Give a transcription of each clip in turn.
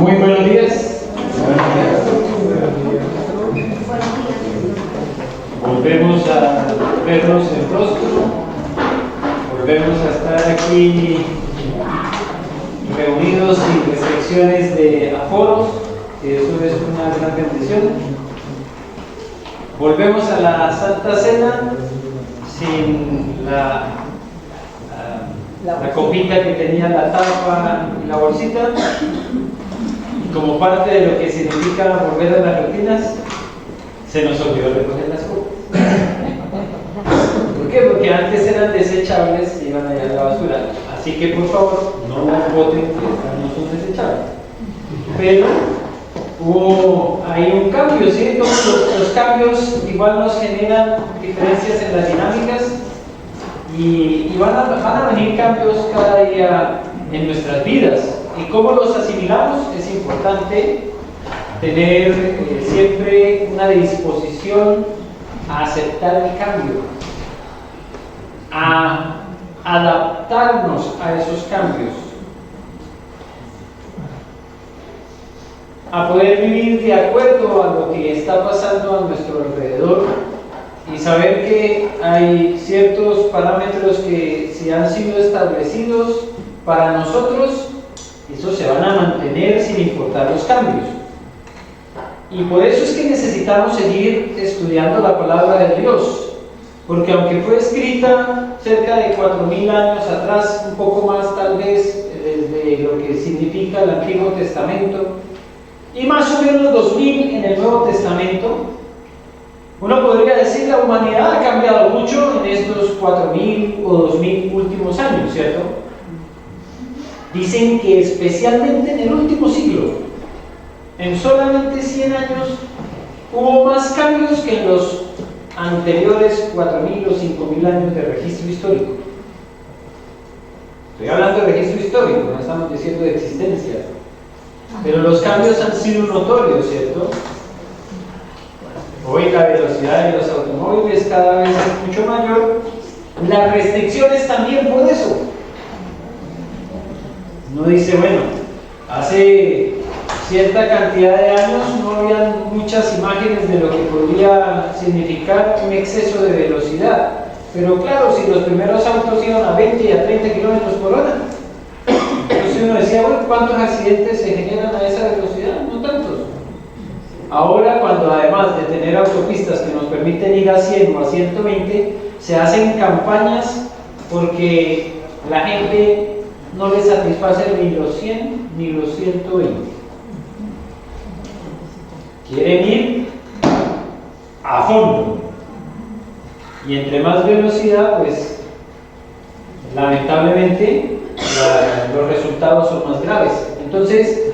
Muy buenos días. Volvemos a vernos en rostro. Volvemos a estar aquí reunidos sin restricciones de aforos, que eso es una gran bendición. Volvemos a la Santa Cena sin la copita que tenía la tapa y la bolsita, y como parte de lo que significa volver a las rutinas, se nos olvidó recoger las copas. ¿Por qué? Porque antes eran desechables y iban allá a la basura. Así que por favor, no nos voten que no son desechables. Pero hubo ahí un cambio, ¿sí? Todos los cambios igual nos generan diferencias en las dinámicas. Y van a venir cambios cada día en nuestras vidas. ¿Y cómo los asimilamos? Es importante tener siempre una disposición a aceptar el cambio, a adaptarnos a esos cambios, a poder vivir de acuerdo a lo que está pasando a nuestro alrededor. Y saber que hay ciertos parámetros que si han sido establecidos para nosotros, esos se van a mantener sin importar los cambios. Y por eso es que necesitamos seguir estudiando la palabra de Dios, porque aunque fue escrita cerca de 4000 años atrás, un poco más tal vez desde lo que significa el Antiguo Testamento, y más o menos 2000 en el Nuevo Testamento, uno podría decir la humanidad ha cambiado mucho en estos 4000 o 2000 últimos años, ¿cierto? Dicen que especialmente en el último siglo, en solamente 100 años, hubo más cambios que en los anteriores 4000 o 5000 años de registro histórico. Estoy hablando de registro histórico, no estamos diciendo de existencia. Pero los cambios han sido notorios, ¿cierto? Hoy la velocidad de los automóviles cada vez es mucho mayor, las restricciones también por eso. Uno dice, bueno, hace cierta cantidad de años no había muchas imágenes de lo que podría significar un exceso de velocidad, pero claro, si los primeros autos iban a 20 y a 30 kilómetros por hora, entonces uno decía, bueno, ¿cuántos accidentes se generan a esa velocidad? No tantos. Ahora, cuando además de tener autopistas que nos permiten ir a 100 o a 120, se hacen campañas porque la gente no le satisface ni los 100 ni los 120. Quieren ir a fondo. Y entre más velocidad, pues lamentablemente los resultados son más graves. Entonces,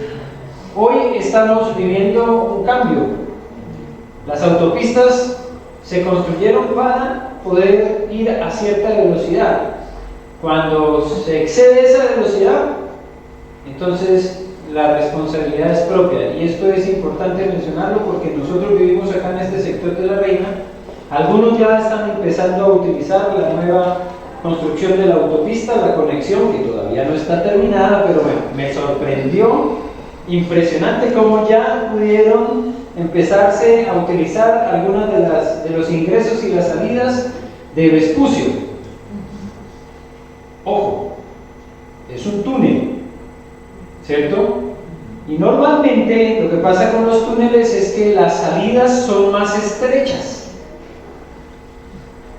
hoy estamos viviendo un cambio. Las autopistas se construyeron para poder ir a cierta velocidad. Cuando se excede esa velocidad, entonces la responsabilidad es propia. Y esto es importante mencionarlo porque nosotros vivimos acá en este sector de La Reina. Algunos ya están empezando a utilizar la nueva construcción de la autopista, la conexión, que todavía no está terminada, pero bueno, me sorprendió. Impresionante cómo ya pudieron empezarse a utilizar algunas de los ingresos y las salidas de Vespucio. Ojo, es un túnel, ¿cierto? Y normalmente lo que pasa con los túneles es que las salidas son más estrechas.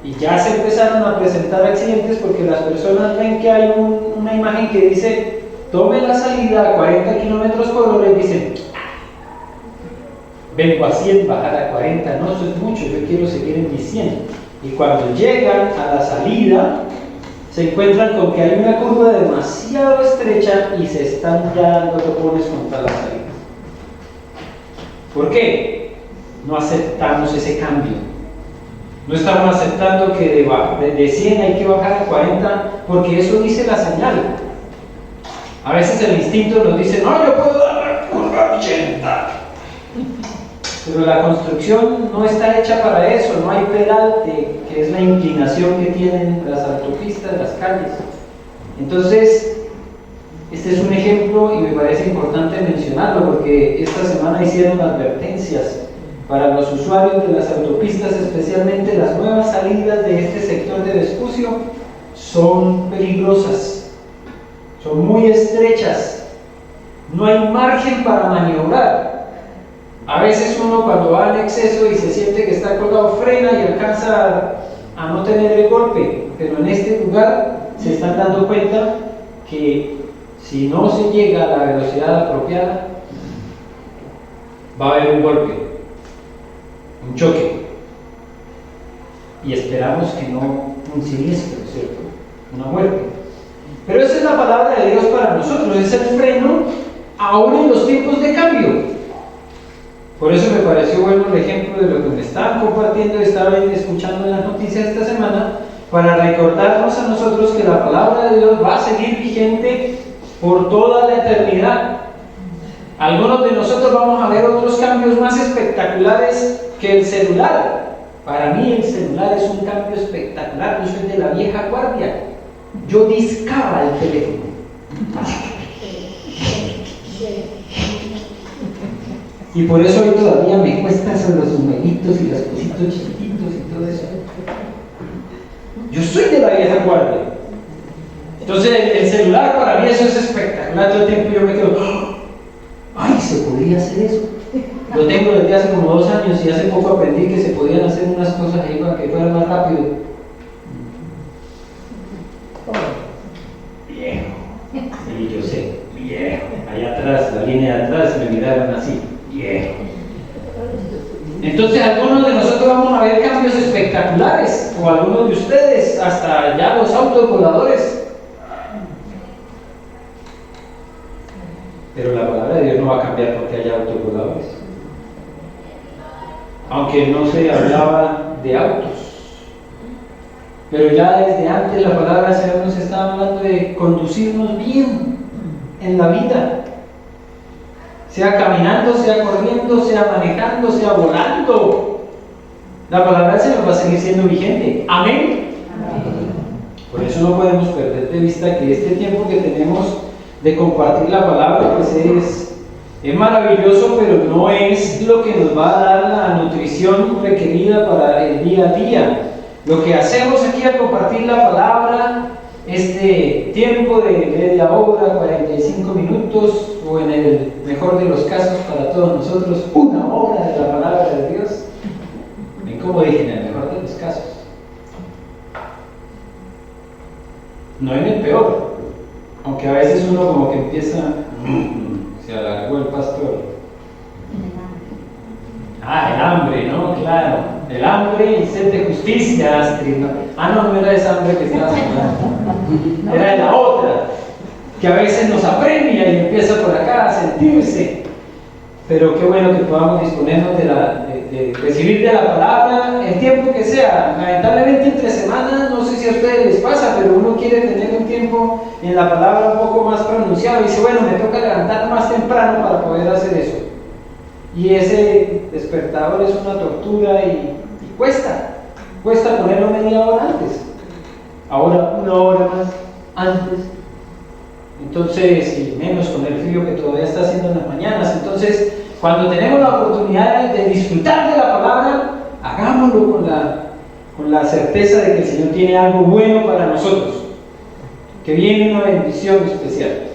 Y ya se empezaron a presentar accidentes porque las personas ven que hay una imagen que dice tome la salida a 40 kilómetros por hora y dicen vengo a 100, bajar a 40, no, eso es mucho, yo quiero seguir en mi 100. Y cuando llegan a la salida se encuentran con que hay una curva demasiado estrecha y se están ya dando topones contra la salida. ¿Por qué? No aceptamos ese cambio. No estamos aceptando que de 100 hay que bajar a 40 porque eso dice la señal. A veces el instinto nos dice, no, yo puedo dar la curva 80. Pero la construcción no está hecha para eso, no hay pedalte, que es la inclinación que tienen las autopistas, las calles. Entonces, Este es un ejemplo y me parece importante mencionarlo porque esta semana hicieron advertencias para los usuarios de las autopistas, especialmente las nuevas salidas de este sector de Vespucio, son peligrosas, son muy estrechas, no hay margen para maniobrar. A veces uno cuando va en exceso y se siente que está colgado frena y alcanza a no tener el golpe, pero en este lugar se están dando cuenta que si no se llega a la velocidad apropiada, va a haber un golpe, un choque, y esperamos que no un siniestro, ¿cierto? Una muerte. Pero esa es la palabra de Dios para nosotros, es el freno aún en los tiempos de cambio. Por eso me pareció bueno el ejemplo de lo que me estaban compartiendo, estaba escuchando en las noticias esta semana, para recordarnos a nosotros que la palabra de Dios va a seguir vigente por toda la eternidad. Algunos de nosotros vamos a ver otros cambios más espectaculares que el celular. Para mí el celular es un cambio espectacular. Yo soy de la vieja guardia. Yo discaba el teléfono. Y por eso hoy todavía me cuesta hacer los numeritos y los cositos chiquititos y todo eso. Yo soy de la vieja guardia. Entonces el celular para mí eso es espectacular. Todo el tiempo yo me quedo, ¡ay! ¿Se podría hacer eso? Lo tengo desde hace como 2 años y hace poco aprendí que se podían hacer unas cosas ahí para que fuera más rápido. Viejo. Sí, yo sé, viejo. Allá atrás, la línea de atrás, me miraron así, viejo. Entonces algunos de nosotros vamos a ver cambios espectaculares, o algunos de ustedes, hasta ya los autos voladores. Pero la palabra de Dios no va a cambiar porque haya autos voladores. Aunque no se hablaba de autos. Pero ya desde antes la palabra del Señor nos estaba hablando de conducirnos bien en la vida. Sea caminando, sea corriendo, sea manejando, sea volando. La palabra del Señor va a seguir siendo vigente. Amén. Amén. Por eso no podemos perder de vista que este tiempo que tenemos de compartir la palabra pues es maravilloso, pero no es lo que nos va a dar la nutrición requerida para el día a día. Lo que hacemos aquí al compartir la palabra, este tiempo de media hora, 45 minutos, o en el mejor de los casos para todos nosotros, 1 hora de la palabra de Dios. ¿Cómo dije? En el mejor de los casos. No en el peor. Aunque a veces uno como que empieza, se alargó el pastor. El hambre, ¿no? Claro. El hambre y sed de justicia, Astrid, ¿no? No era esa hambre que estabas hablando. Era la otra, que a veces nos apremia y empieza por acá a sentirse. Pero qué bueno que podamos disponernos de recibir de la palabra el tiempo que sea. Lamentablemente entre semanas, no sé si a ustedes les pasa, pero uno quiere tener un tiempo en la palabra un poco más pronunciado y dice, bueno, me toca levantar más temprano para poder hacer eso. Y ese despertador es una tortura y cuesta ponerlo media hora antes. Ahora 1 hora más antes. Entonces, y menos con el frío que todavía está haciendo en las mañanas. Entonces, cuando tenemos la oportunidad de disfrutar de la palabra, hagámoslo con la certeza de que el Señor tiene algo bueno para nosotros, que viene una bendición especial.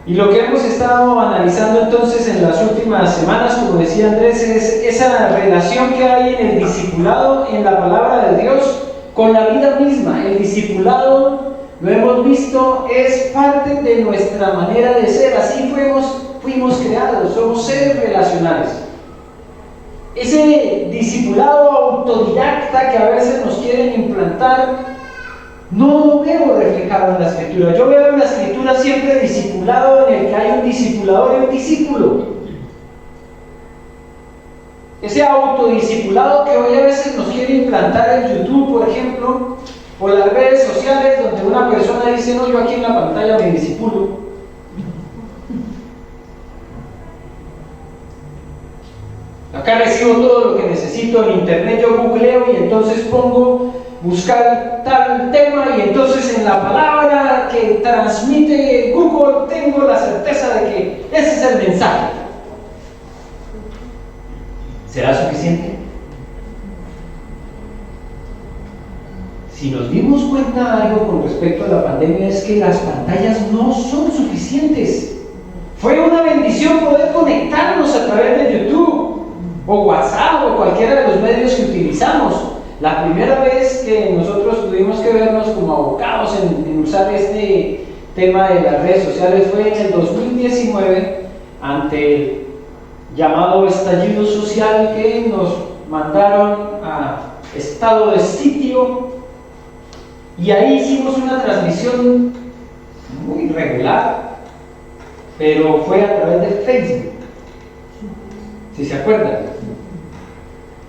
Y lo que hemos estado analizando entonces en las últimas semanas, como decía Andrés, es esa relación que hay en el discipulado, en la palabra de Dios, con la vida misma. El discipulado, lo hemos visto, es parte de nuestra manera de ser. Así fuimos creados, somos seres relacionales. Ese discipulado autodidacta que a veces nos quieren implantar, no lo veo reflejado en la Escritura. Yo veo en la Escritura siempre discipulado en el que hay un discipulador y un discípulo. Ese autodiscipulado que hoy a veces nos quiere implantar en YouTube, por ejemplo, o las redes sociales, donde una persona dice, no, yo aquí en la pantalla me discipulo. Acá recibo todo lo que necesito en internet, yo googleo y entonces pongo buscar tal tema y entonces en la palabra que transmite Google tengo la certeza de que ese es el mensaje. ¿Será suficiente? Si nos dimos cuenta algo con respecto a la pandemia es que las pantallas no son suficientes. Fue una bendición poder conectarnos a través de YouTube o WhatsApp o cualquiera de los medios que utilizamos. La primera vez que nosotros tuvimos que vernos como abocados en usar este tema de las redes sociales fue en el 2019 ante el llamado estallido social que nos mandaron a estado de sitio. Y ahí hicimos una transmisión muy regular, pero fue a través de Facebook, si se acuerdan.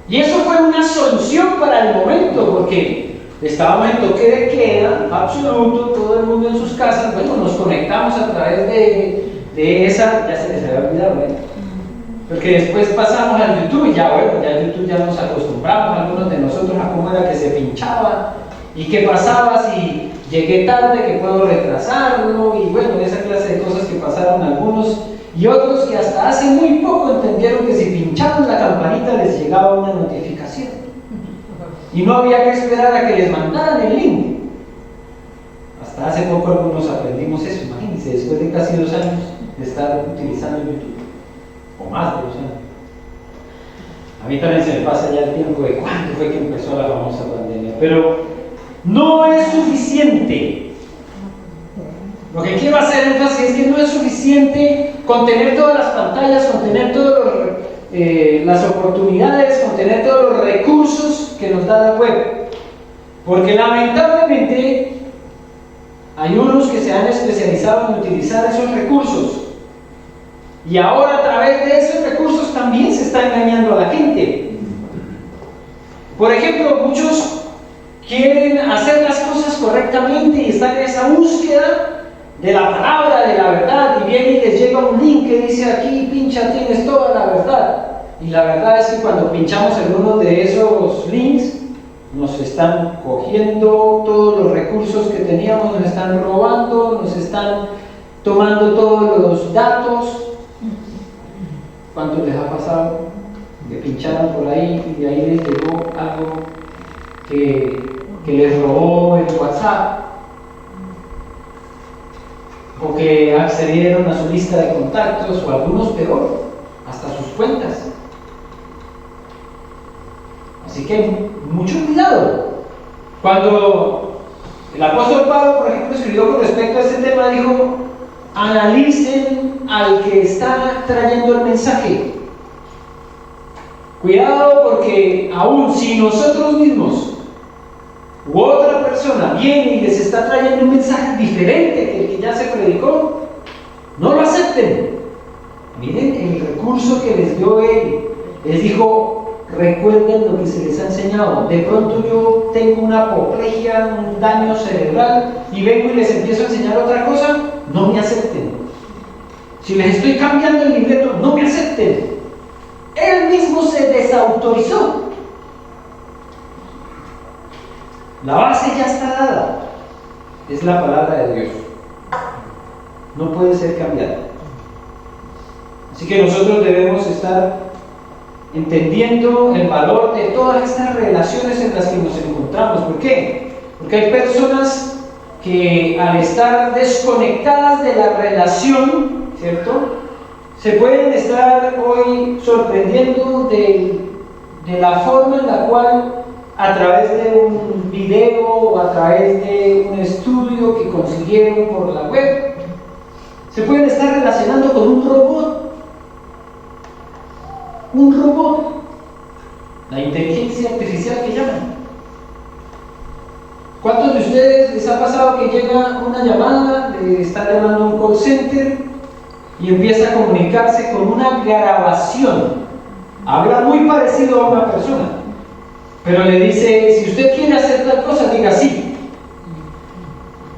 Y eso fue una solución para el momento, porque estábamos en toque de queda absoluto, todo el mundo en sus casas. Bueno, nos conectamos a través de esa, ya se les había olvidado, ¿eh? Porque después pasamos al YouTube y ya, bueno, ya YouTube ya nos acostumbramos, algunos de nosotros, a cómo era que se pinchaba. ¿Y qué pasaba si llegué tarde, que puedo retrasarlo? Y bueno, esa clase de cosas que pasaron algunos y otros que hasta hace muy poco entendieron que si pinchaban la campanita les llegaba una notificación. Y no había que esperar a que les mandaran el link. Hasta hace poco algunos aprendimos eso, imagínense, después de casi 2 años de estar utilizando YouTube, o más de 2 años. A mí también se me pasa ya el tiempo de cuándo fue que empezó la famosa pandemia, pero no es suficiente. Lo que quiero hacer énfasis es que no es suficiente con tener todas las pantallas, con tener todas las oportunidades, con tener todos los recursos que nos da la web. Porque lamentablemente hay unos que se han especializado en utilizar esos recursos. Y ahora a través de esos recursos también se está engañando a la gente. Por ejemplo, muchos quieren hacer las cosas correctamente y están en esa búsqueda de la palabra, de la verdad, y viene y les llega un link que dice aquí, pincha, tienes toda la verdad. Y la verdad es que cuando pinchamos en uno de esos links, nos están cogiendo todos los recursos que teníamos, nos están robando, nos están tomando todos los datos. ¿Cuánto les ha pasado? Que pincharon por ahí y de ahí les llegó algo que les robó el WhatsApp, o que accedieron a su lista de contactos, o algunos peor, hasta sus cuentas. Así que mucho cuidado. Cuando el apóstol Pablo, por ejemplo, escribió con respecto a este tema, dijo: analicen al que está trayendo el mensaje. Cuidado, porque aun si nosotros mismos u otra persona viene y les está trayendo un mensaje diferente que el que ya se predicó, no lo acepten. Miren el recurso que les dio él. Les dijo: recuerden lo que se les ha enseñado. De pronto yo tengo una apoplejía, un daño cerebral, y vengo y les empiezo a enseñar otra cosa, no me acepten. Si les estoy cambiando el libreto, no me acepten. Él mismo se desautorizó. La base ya está dada. Es la palabra de Dios. No puede ser cambiada. Así que nosotros debemos estar entendiendo el valor de todas estas relaciones en las que nos encontramos. ¿Por qué? Porque hay personas que al estar desconectadas de la relación, ¿cierto?, se pueden estar hoy sorprendiendo de la forma en la cual, a través de un video o a través de un estudio que consiguieron por la web, se pueden estar relacionando con un robot. Un robot, la inteligencia artificial que llaman. ¿Cuántos de ustedes les ha pasado que llega una llamada, le está llamando a un call center y empieza a comunicarse con una grabación? Habla muy parecido a una persona, pero le dice: si usted quiere hacer tal cosa, diga sí.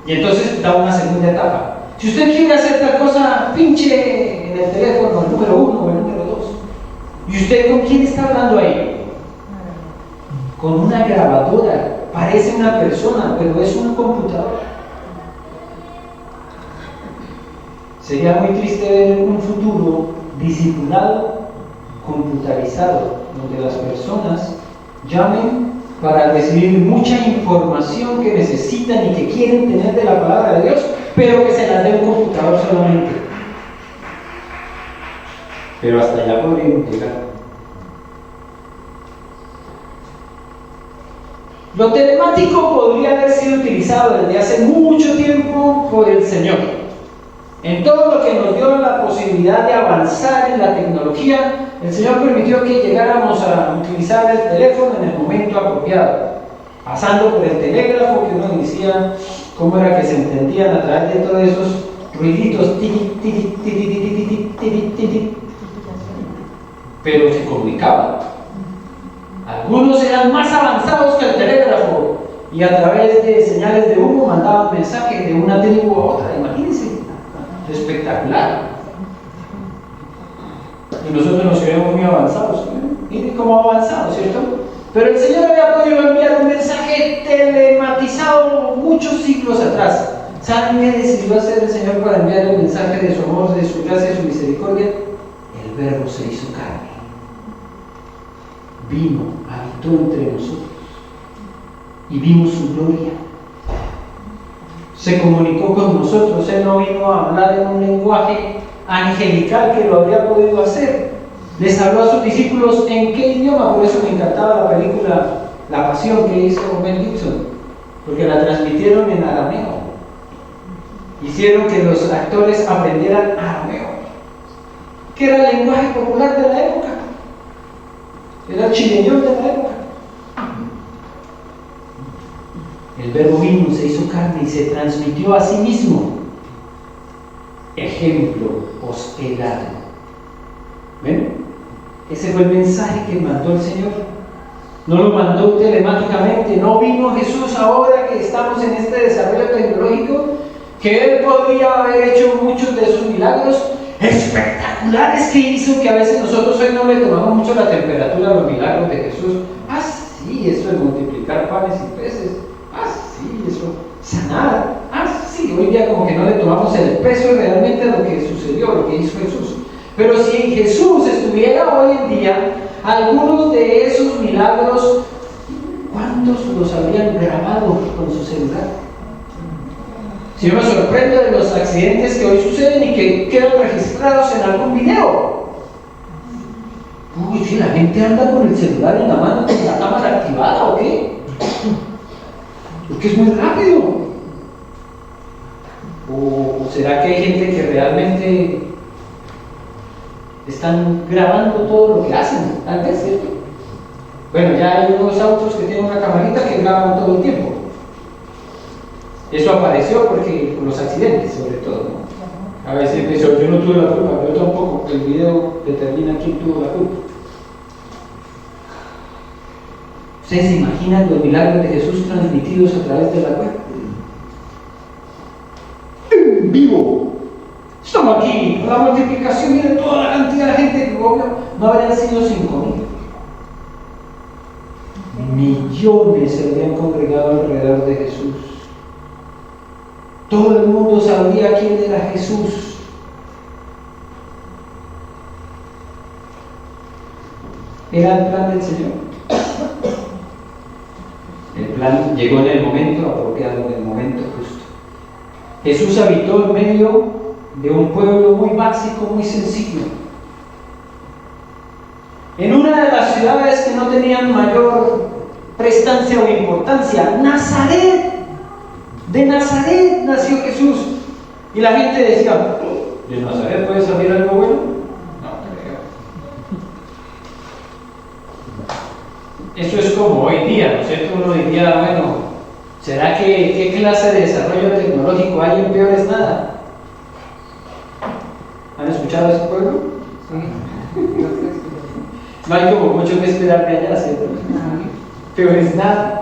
Y entonces da una segunda etapa: si usted quiere hacer tal cosa, pinche en el teléfono el número 1 o el número 2. ¿Y usted con quién está hablando ahí? Con una grabadora parece una persona, pero es un computador. Sería muy triste ver un futuro discipulado, computarizado, donde las personas llamen para recibir mucha información que necesitan y que quieren tener de la palabra de Dios, pero que se las dé un computador solamente. Pero hasta allá podríamos llegar. Lo telemático podría haber sido utilizado desde hace mucho tiempo por el Señor. En todo lo que nos dio la posibilidad de avanzar en la tecnología, el Señor permitió que llegáramos a utilizar el teléfono en el momento apropiado, pasando por el telégrafo, que uno decía cómo era que se entendían a través de todos esos ruiditos, pero se comunicaban. Algunos eran más avanzados que el telégrafo y a través de señales de humo mandaban mensajes de una tribu a otra. Imagínense, espectacular. Y nosotros nos creemos muy avanzados. Miren cómo avanzados, ¿cierto? Pero el Señor había podido enviar un mensaje telematizado muchos siglos atrás. ¿Saben qué decidió hacer el Señor para enviar el mensaje de su amor, de su gracia y su misericordia? El Verbo se hizo carne. Vino, habitó entre nosotros y vimos su gloria. Se comunicó con nosotros. Él no vino a hablar en un lenguaje angelical que lo habría podido hacer. Les habló a sus discípulos en qué idioma. Por eso me encantaba la película La Pasión que hizo Mel Gibson, porque la transmitieron en arameo. Hicieron que los actores aprendieran arameo, que era el lenguaje popular de la época. Era el chileñol de la época. El Verbo vino, se hizo carne y se transmitió a sí mismo. Ejemplo, os he dado. ¿Ven? Ese fue el mensaje que mandó el Señor. No lo mandó telemáticamente. No vino Jesús ahora que estamos en este desarrollo tecnológico, que Él podría haber hecho muchos de esos milagros espectaculares que hizo, que a veces nosotros hoy no le tomamos mucho la temperatura a los milagros de Jesús. Ah, sí, eso de multiplicar panes y peces. Ah, sí, eso, sanar. Ah, sí, hoy día como que no le tomamos el peso realmente a lo que sucedió, lo que hizo Jesús. Pero si Jesús estuviera hoy en día, algunos de esos milagros, ¿cuántos los habrían grabado con su celular? Si yo me sorprendo de los accidentes que hoy suceden y que quedan registrados en algún video. Uy, si la gente anda con el celular en la mano, con la cámara activada o qué. Porque es muy rápido. ¿O será que hay gente que realmente están grabando todo lo que hacen? Tal vez, ¿cierto? Bueno, ya hay unos autos que tienen una camarita que graban todo el tiempo. Eso apareció porque por los accidentes, sobre todo, ¿no? A veces dicen, yo no tuve la culpa, pero yo tampoco. El video determina quién tuvo la culpa. ¿Ustedes se imaginan los milagros de Jesús transmitidos a través de la web? En vivo. Estamos aquí, con la multiplicación, miren toda la cantidad de gente que obvio no habrían sido 5,000. Millones se habrían congregado alrededor de Jesús. Todo el mundo sabría quién era Jesús. Era el plan del Señor. El plan llegó en el momento apropiado, en el momento justo. Jesús habitó en medio de un pueblo muy básico, muy sencillo. En una de las ciudades que no tenían mayor prestancia o importancia, Nazaret. De Nazaret nació Jesús. Y la gente decía, ¿de Nazaret puede salir algo bueno? No creo. Eso es como hoy día, ¿no es cierto? Uno diría, bueno, ¿será que qué clase de desarrollo tecnológico hay en Peor es Nada? ¿Han escuchado ese pueblo? Sí. No hay como mucho que esperar de allá, ¿cierto? Peor es Nada.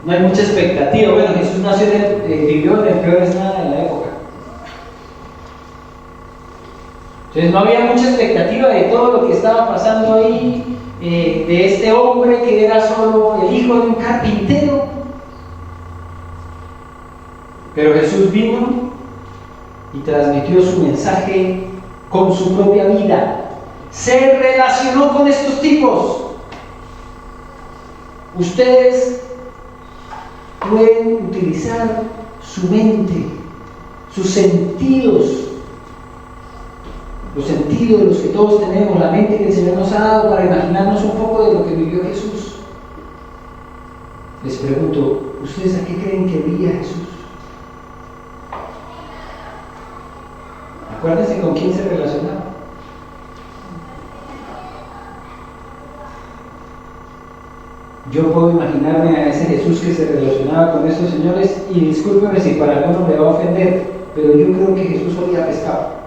No hay mucha expectativa. Bueno, Jesús nació vivió en el Peor es Nada en la época. Entonces no había mucha expectativa de todo lo que estaba pasando ahí. de este hombre que era solo el hijo de un carpintero. Pero Jesús vino y transmitió su mensaje con su propia vida. Se relacionó con estos tipos. Ustedes pueden utilizar su mente, sus sentidos, los sentidos de los que todos tenemos, la mente que el Señor nos ha dado para imaginarnos un poco de lo que vivió Jesús. Les pregunto, ¿ustedes a qué creen que vivía Jesús? Acuérdense con quién se relacionaba. Yo puedo imaginarme a ese Jesús que se relacionaba con estos señores, y discúlpeme si para algunos me va a ofender, pero yo creo que Jesús olía pescado.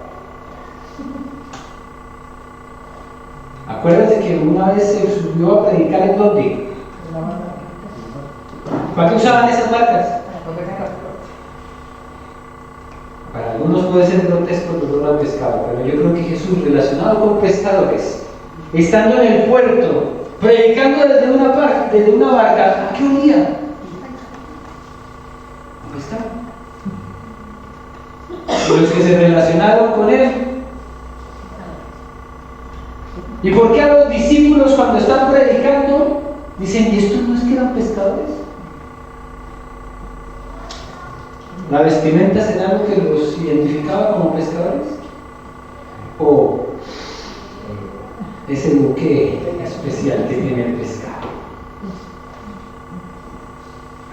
Acuérdense que una vez se subió a predicar ¿en dónde? ¿Para qué usaban esas barcas? Para algunos puede ser grotesco el olor al pescado, pero yo creo que Jesús, relacionado con pescadores, estando en el puerto, predicando desde una barca, ¿a qué olía? ¿A pescado? Y los que se relacionaron con él. ¿Y por qué a los discípulos cuando están predicando dicen, ¿y estos no es que eran pescadores? ¿La vestimenta será algo que los identificaba como pescadores? ¿O ese buque especial que tiene el pescado?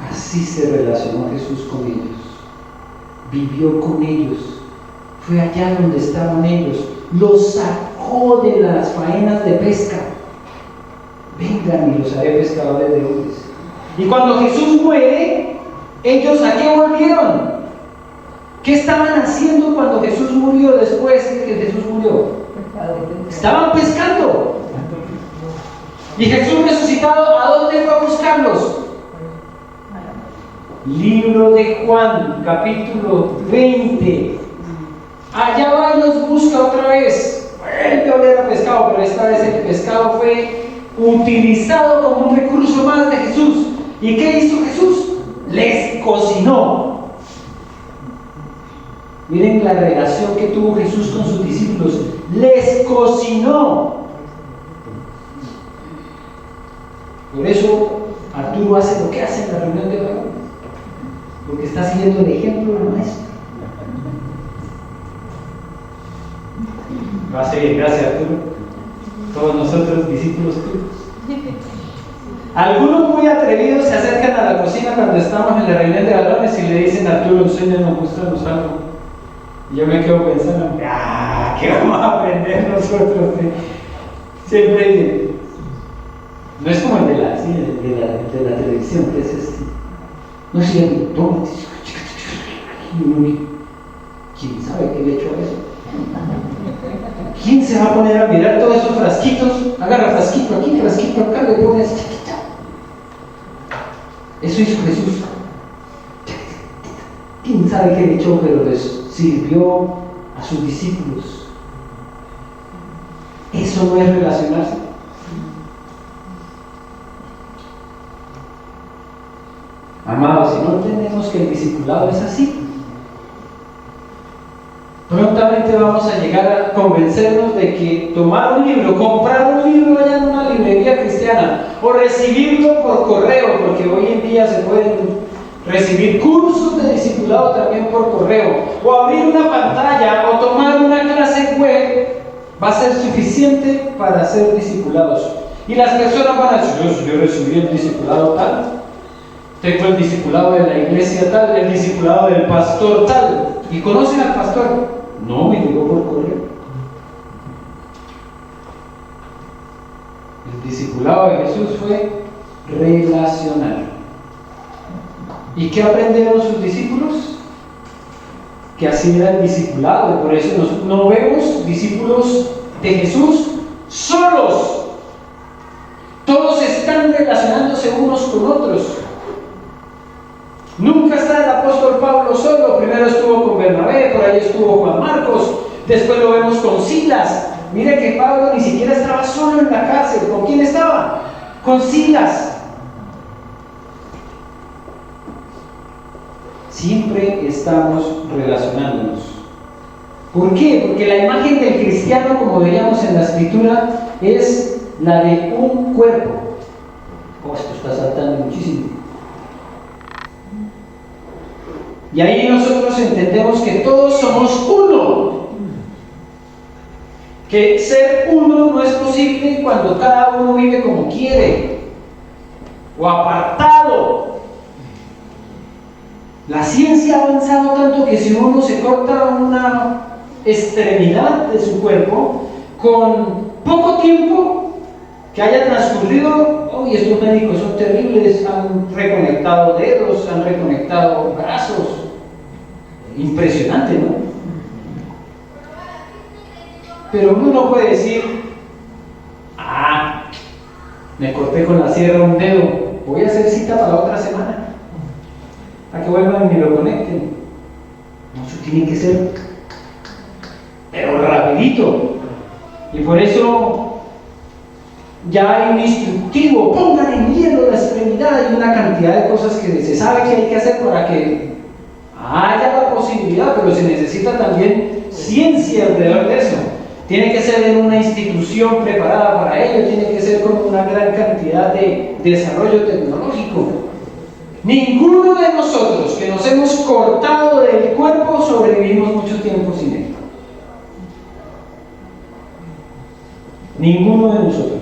Así se relacionó Jesús con ellos, vivió con ellos, fue allá donde estaban ellos, los sacó de las faenas de pesca. Vengan y los haré pescadores de hombres. Y cuando Jesús muere, ¿ellos a qué volvieron? ¿Qué estaban haciendo cuando Jesús murió, después de que Jesús murió? Estaban pescando. Y Jesús resucitado, ¿a dónde fue a buscarlos? Libro de Juan, capítulo 20. Allá va y los busca otra vez. Vuelve a oler a pescado, pero esta vez el pescado fue utilizado como un recurso más de Jesús. ¿Y qué hizo Jesús? Les cocinó. Miren la relación que tuvo Jesús con sus discípulos. Les cocinó. Por eso Arturo hace lo que hace en la reunión de varones, porque está siguiendo el ejemplo del maestro. Lo hace bien, gracias Arturo. Todos nosotros discípulos tuyos. Algunos muy atrevidos se acercan a la cocina cuando estamos en la reunión de varones y le dicen a Arturo, enséñanos, muéstranos algo. Y yo me quedo pensando, ¿qué vamos a aprender nosotros? Siempre dicen, no es como el de la televisión, que es este. No es el toma, ¿quién sabe qué le echó a eso? ¿Quién se va a poner a mirar todos esos frasquitos? Agarra frasquito aquí, frasquito acá, le pone así, chiquita. Eso hizo Jesús. ¿Quién sabe qué le echó? Pero les sirvió a sus discípulos. Eso no es relacionarse. Amados, si no entendemos que el discipulado es así, prontamente vamos a llegar a convencernos de que tomar un libro, comprar un libro allá en una librería cristiana o recibirlo por correo, porque hoy en día se pueden recibir cursos de discipulado también por correo, o abrir una pantalla o tomar una clase web, va a ser suficiente para ser discipulados. Y las personas van a decir, yo recibí el discipulado tal, tengo el discipulado de la iglesia tal, el discipulado del pastor tal. ¿Y conocen al pastor? No, me llegó por correo. El discipulado de Jesús fue relacional. ¿Y qué aprendieron sus discípulos? Que así era el discipulado. Por eso no vemos discípulos de Jesús solos. Todos están relacionándose unos con otros. Nunca está el apóstol Pablo solo. Primero estuvo con Bernabé, por ahí estuvo Juan Marcos, después lo vemos con Silas. Mire que Pablo ni siquiera estaba solo en la cárcel. ¿Con quién estaba? Con Silas. Siempre estamos relacionándonos. ¿Por qué? Porque la imagen del cristiano, como veíamos en la escritura, es la de un cuerpo. Oh, esto está saltando muchísimo. Y ahí nosotros entendemos que todos somos uno. Que ser uno no es posible cuando cada uno vive como quiere o apartado. La ciencia ha avanzado tanto que si uno se corta una extremidad de su cuerpo, con poco tiempo que haya transcurrido, y estos médicos son terribles, han reconectado dedos, han reconectado brazos. Impresionante, ¿no? Pero uno no puede decir, me corté con la sierra un dedo, voy a hacer cita para la otra semana, para que vuelvan y me lo conecten. No, eso tiene que ser, pero rapidito. Y por eso ya hay un instructivo, pongan en hielo la extremidad y una cantidad de cosas que se sabe que hay que hacer para que haya la posibilidad, pero se necesita también ciencia alrededor de eso. Tiene que ser en una institución preparada para ello, tiene que ser con una gran cantidad de desarrollo tecnológico. Ninguno de nosotros que nos hemos cortado del cuerpo sobrevivimos mucho tiempo sin él. Ninguno de nosotros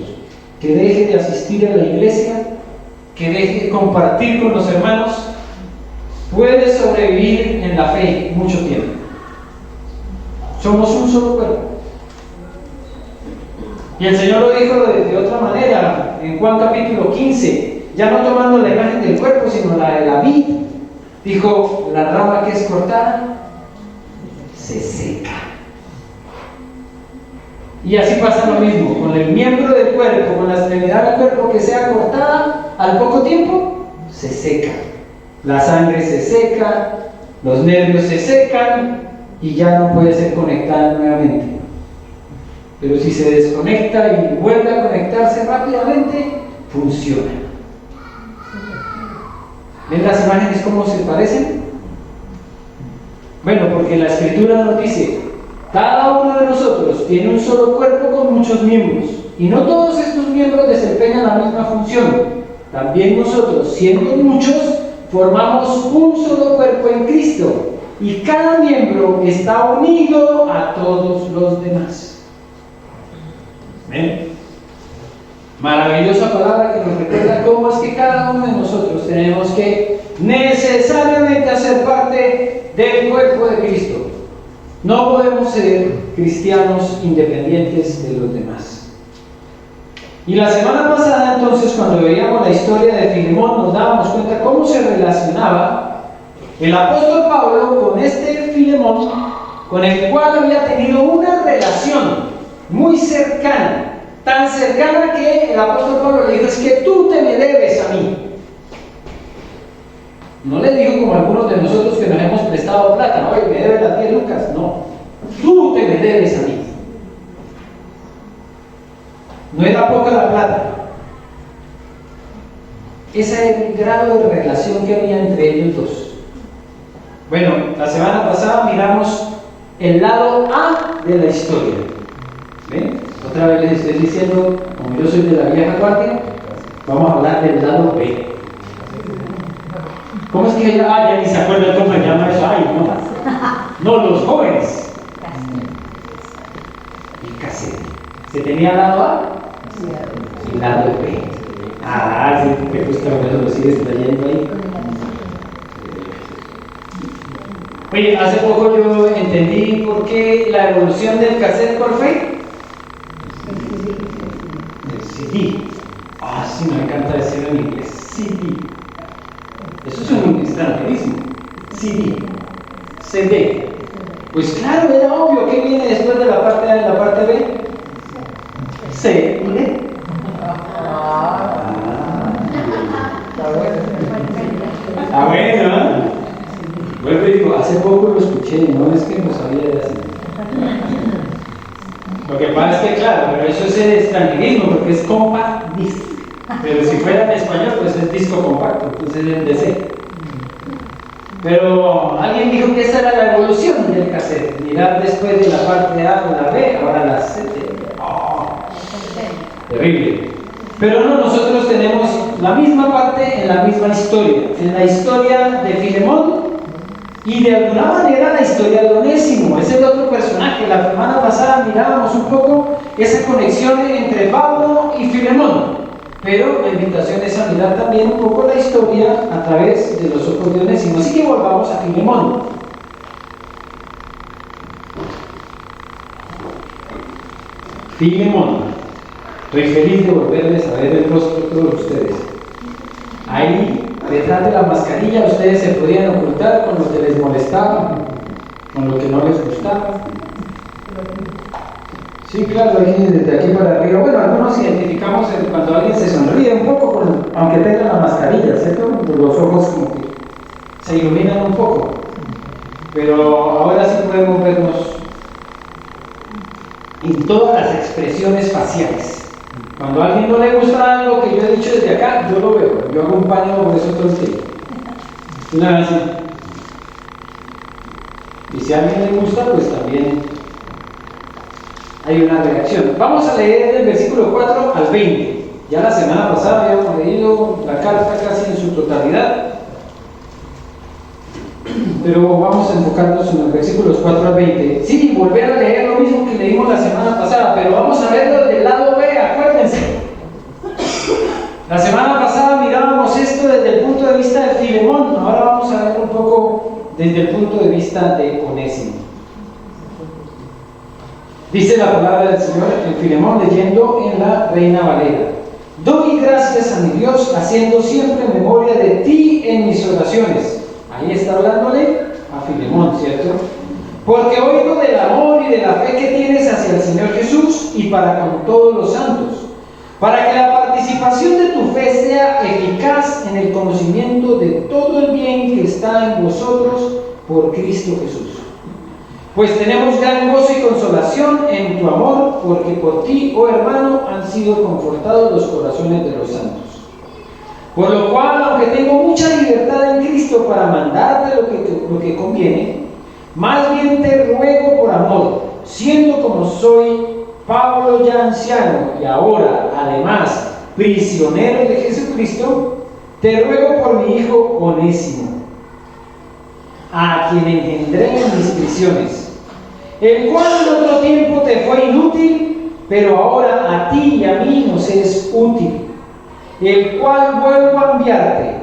que deje de asistir a la iglesia, que deje de compartir con los hermanos, puede sobrevivir en la fe mucho tiempo. Somos un solo cuerpo. Y el Señor lo dijo de otra manera en Juan capítulo 15, ya no tomando la imagen del cuerpo, sino la de la vid. Dijo, la rama que es cortada se seca. Y así pasa lo mismo con el miembro del cuerpo, con la extremidad del cuerpo que sea cortada, al poco tiempo se seca. La sangre se seca, los nervios se secan y ya no puede ser conectada nuevamente. Pero si se desconecta y vuelve a conectarse rápidamente, funciona. ¿Ven las imágenes cómo se parecen? Bueno, porque la escritura nos dice, cada uno de nosotros tiene un solo cuerpo con muchos miembros, y no todos estos miembros desempeñan la misma función. También nosotros, siendo muchos, formamos un solo cuerpo en Cristo, y cada miembro está unido a todos los demás. ¿Ven? Maravillosa palabra que nos recuerda cómo es que cada uno de nosotros tenemos que necesariamente hacer parte del cuerpo de Cristo. No podemos ser cristianos independientes de los demás. Y la semana pasada, entonces, cuando veíamos la historia de Filemón, nos dábamos cuenta cómo se relacionaba el apóstol Pablo con este Filemón, con el cual había tenido una relación muy cercana, tan cercana que el apóstol Pablo le dijo, es que tú te me debes a mí. No le dijo como algunos de nosotros que nos hemos prestado plata, oye, me debes las 10 lucas, no, tú te me debes a mí. No era poca la plata. Ese era el grado de relación que había entre ellos dos. Bueno, la semana pasada miramos el lado A de la historia. ¿Ven? Otra vez les estoy diciendo, como yo soy de la vieja guardia, vamos a hablar del lado B. ¿Cómo es que ella? Ya ni se acuerda cómo se llama eso. Ay, no. No, los jóvenes. El casete. ¿Se tenía lado A? Y lado B. Sí, me gusta cuando lo sigues trayendo ahí. Oye, hace poco yo entendí por qué la evolución del cassette por fe. El CD. Sí, me encanta decirlo en inglés. CD. Eso es un extranjerismo. CD. Pues claro, era obvio. ¿Qué viene después de la parte A y la parte B? C y D. Bueno. Vuelvo y digo, hace poco lo escuché, no es que no sabía de así. Lo que pasa es que, claro, pero eso es el extranjerismo, porque es compact disc. Pero si fuera en español, pues es disco compacto, entonces es el DC. Pero alguien dijo que esa era la evolución del cassette. Mirar después de la parte A o la B, ahora la C. Oh, terrible. Pero no, nosotros tenemos la misma parte en la misma historia. En la historia de Filemón y de alguna manera la historia de Onésimo. Es el otro personaje. La semana pasada mirábamos un poco esa conexión entre Pablo y Filemón. Pero la invitación es a mirar también un poco la historia a través de los ojos de Onésimo. Así que volvamos a Filemón. Filemón. Estoy feliz de volverles a ver el rostro de todos ustedes. Ahí, detrás de la mascarilla, ustedes se podían ocultar con lo que les molestaba, con lo que no les gustaba. Sí, claro, desde aquí para arriba. Bueno, algunos identificamos cuando alguien se sonríe un poco, aunque tenga la mascarilla, ¿cierto? Los ojos como que se iluminan un poco. Pero ahora sí podemos vernos en todas las expresiones faciales. Cuando a alguien no le gusta algo que yo he dicho desde acá, yo lo veo. Yo hago un paño por eso todo el tiempo. Una vez así. Y si a alguien le gusta, pues también hay una reacción. Vamos a leer del versículo 4 al 20. Ya la semana pasada habíamos leído la carta casi en su totalidad. Pero vamos a enfocarnos en los versículos 4 al 20. Sí, volver a leer lo mismo que leímos la semana pasada, pero vamos a verlo del lado B, acuérdense. La semana pasada mirábamos esto desde el punto de vista de Filemón, ahora vamos a ver un poco desde el punto de vista de Onésimo. Dice la palabra del Señor en Filemón, leyendo en la Reina Valera. Doy gracias a mi Dios, haciendo siempre memoria de ti en mis oraciones. Ahí está hablándole a Filemón, ¿cierto? Porque oigo del amor y de la fe que tienes hacia el Señor Jesús y para con todos los santos, para que la participación de tu fe sea eficaz en el conocimiento de todo el bien que está en vosotros por Cristo Jesús. Pues tenemos gran gozo y consolación en tu amor, porque por ti, oh hermano, han sido confortados los corazones de los santos. Por lo cual, aunque tengo mucha libertad en Cristo para mandarte lo que conviene, más bien te ruego por amor, siendo como soy Pablo ya anciano y ahora, además, prisionero de Jesucristo, te ruego por mi hijo Onésimo, a quien engendré en mis prisiones, el cual en otro tiempo te fue inútil, pero ahora a ti y a mí nos es útil, el cual vuelvo a enviarte.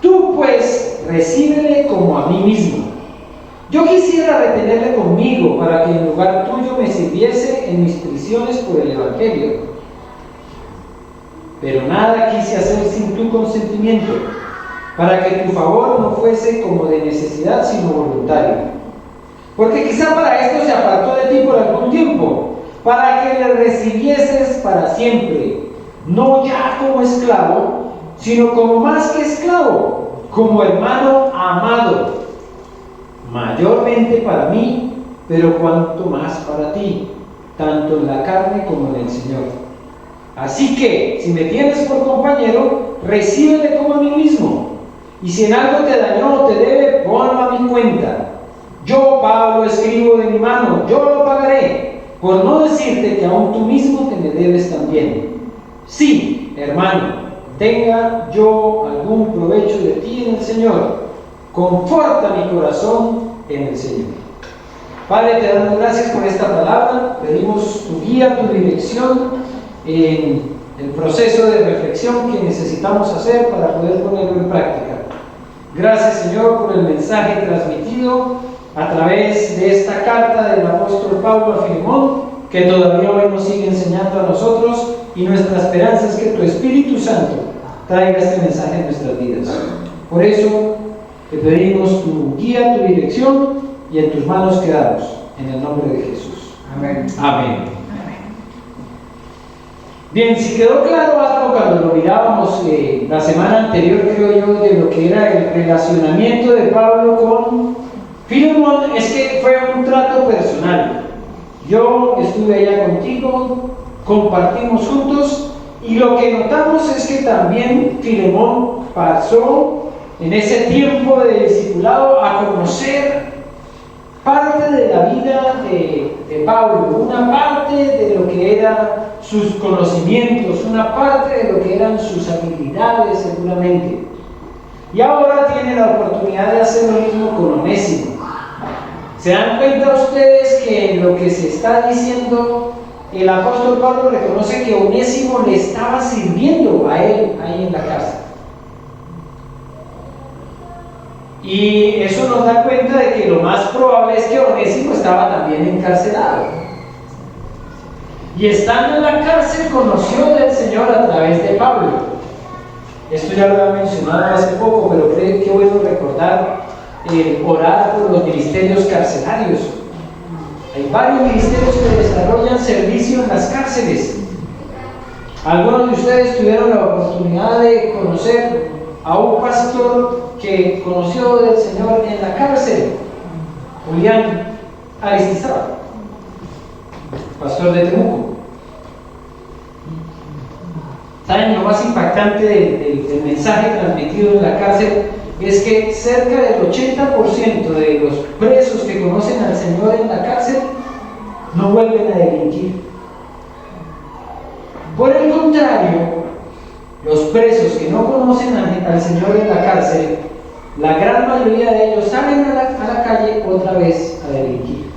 Tú pues recíbele como a mí mismo. Yo quisiera retenerle conmigo para que en lugar tuyo me sirviese en mis prisiones por el Evangelio. Pero nada quise hacer sin tu consentimiento, para que tu favor no fuese como de necesidad, sino voluntario. Porque quizá para esto se apartó de ti por algún tiempo, para que le recibieses para siempre, no ya como esclavo, sino como más que esclavo, como hermano amado, mayormente para mí, pero cuanto más para ti, tanto en la carne como en el Señor. Así que, si me tienes por compañero, recíbele como a mí mismo, y si en algo te dañó o te debe, ponlo a mi cuenta. Yo, Pablo, escribo de mi mano, yo lo pagaré, por no decirte que aún tú mismo te me debes también. Sí, hermano, tenga yo algún provecho de ti en el Señor, conforta mi corazón en el Señor. Padre, te damos gracias por esta palabra, pedimos tu guía, tu dirección en el proceso de reflexión que necesitamos hacer para poder ponerlo en práctica. Gracias, Señor, por el mensaje transmitido a través de esta carta del apóstol Pablo a Filemón, que todavía hoy nos sigue enseñando a nosotros, y nuestra esperanza es que tu Espíritu Santo traiga este mensaje en nuestras vidas. Por eso te pedimos tu guía, tu dirección, y en tus manos quedamos, en el nombre de Jesús. Amén. Amén. Bien, si quedó claro algo cuando lo mirábamos la semana anterior, creo yo, de lo que era el relacionamiento de Pablo con Filemón, es que fue un trato personal. yo estuve allá contigo, compartimos juntos, y lo que notamos es que también Filemón pasó en ese tiempo de discipulado a conocer parte de la vida de Pablo, una parte de lo que eran sus conocimientos, una parte de lo que eran sus habilidades seguramente. Y ahora tiene la oportunidad de hacer lo mismo con Onésimo. ¿Se dan cuenta ustedes que en lo que se está diciendo el apóstol Pablo reconoce que Onésimo le estaba sirviendo a él ahí en la casa? Y eso nos da cuenta de que lo más probable es que Onésimo estaba también encarcelado. Y estando en la cárcel conoció del Señor a través de Pablo. Esto ya lo he mencionado hace poco, pero creo que bueno recordar orar por los ministerios carcelarios. Hay varios ministerios que desarrollan servicio en las cárceles. Algunos de ustedes tuvieron la oportunidad de conocer a un pastor que conoció del Señor en la cárcel, Julián Aristizábal, pastor de Temuco. ¿Saben? Lo más impactante del mensaje transmitido en la cárcel es que cerca del 80% de los presos que conocen al Señor en la cárcel no vuelven a delinquir. Por el contrario, los presos que no conocen al Señor en la cárcel, la gran mayoría de ellos salen a la calle otra vez a delinquir.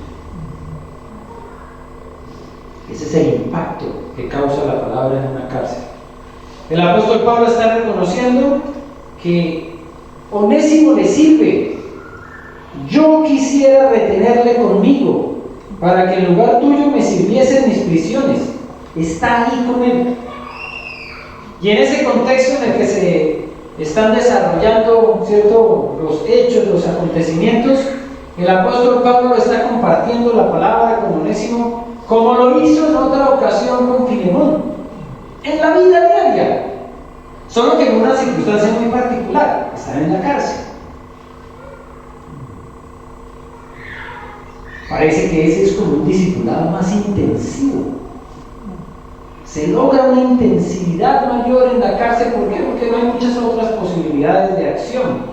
Ese es el impacto que causa la palabra en una cárcel. El apóstol Pablo está reconociendo que Onésimo le sirve. Yo quisiera retenerle conmigo para que en lugar tuyo me sirviese en mis prisiones. Está ahí con él. Y en ese contexto en el que se están desarrollando los hechos, los acontecimientos, el apóstol Pablo está compartiendo la palabra con Onésimo, como lo hizo en otra ocasión con Filemón, en la vida diaria, solo que en una circunstancia muy particular: estar en la cárcel. Parece que ese es como un discipulado más intensivo. Se logra una intensidad mayor en la cárcel. ¿Por qué? Porque no hay muchas otras posibilidades de acción.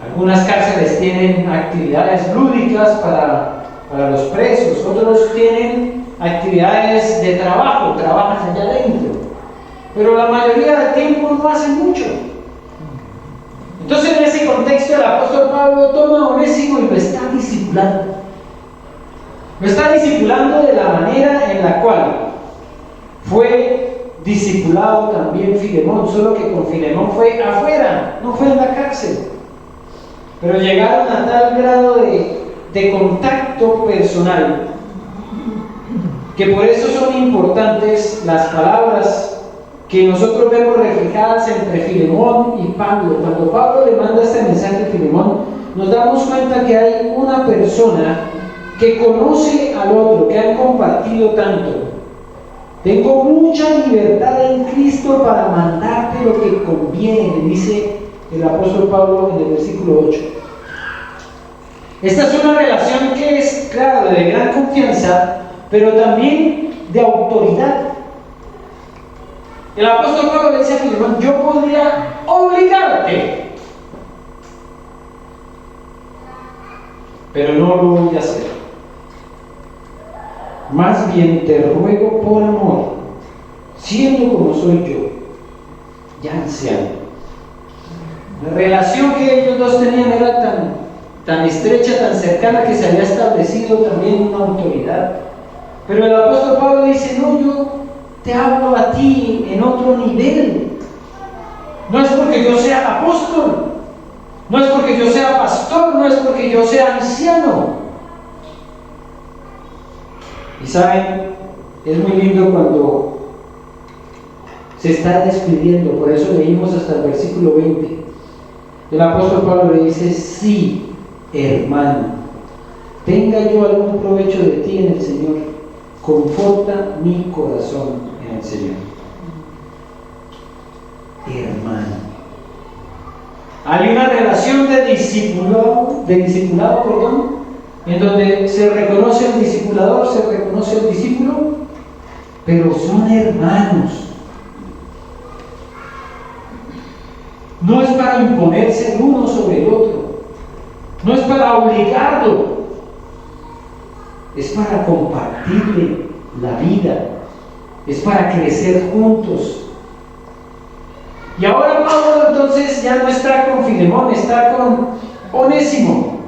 Algunas cárceles tienen actividades lúdicas para los presos, otros tienen actividades de trabajo, trabajan allá adentro, pero la mayoría del tiempo no hacen mucho. Entonces, en ese contexto, el apóstol Pablo toma a Onésimo y lo está discipulando. Lo está discipulando de la manera en la cual fue discipulado también Filemón, solo que con Filemón fue afuera, no fue en la cárcel. Pero llegaron a tal grado de contacto personal que por eso son importantes las palabras que nosotros vemos reflejadas entre Filemón y Pablo. Cuando Pablo le manda este mensaje a Filemón, nos damos cuenta que hay una persona que conoce al otro, que han compartido tanto. Tengo mucha libertad en Cristo para mandarte lo que conviene, dice el apóstol Pablo en el versículo 8. Esta es una relación que es, claro, de gran confianza, pero también de autoridad. El apóstol Pablo le dice a Filemón: yo podría obligarte, pero no lo voy a hacer. Más bien te ruego por amor, siendo como soy yo, ya anciano. La relación que ellos dos tenían era tan estrecha, tan cercana, que se había establecido también una autoridad. Pero el apóstol Pablo dice: no, yo te hablo a ti en otro nivel. No es porque yo sea apóstol, no es porque yo sea pastor, no es porque yo sea anciano. Y saben, es muy lindo cuando se está despidiendo. Por eso leímos hasta el versículo 20. El apóstol Pablo le dice: sí, hermano, tenga yo algún provecho de ti en el Señor, conforta mi corazón en el Señor. Hermano, hay una relación de discipulado, en donde se reconoce el discipulador, se reconoce el discípulo, pero son hermanos. No es para imponerse el uno sobre el otro, no es para obligarlo, es para compartirle la vida, es para crecer juntos. Y ahora Pablo entonces ya no está con Filemón, está con Onésimo,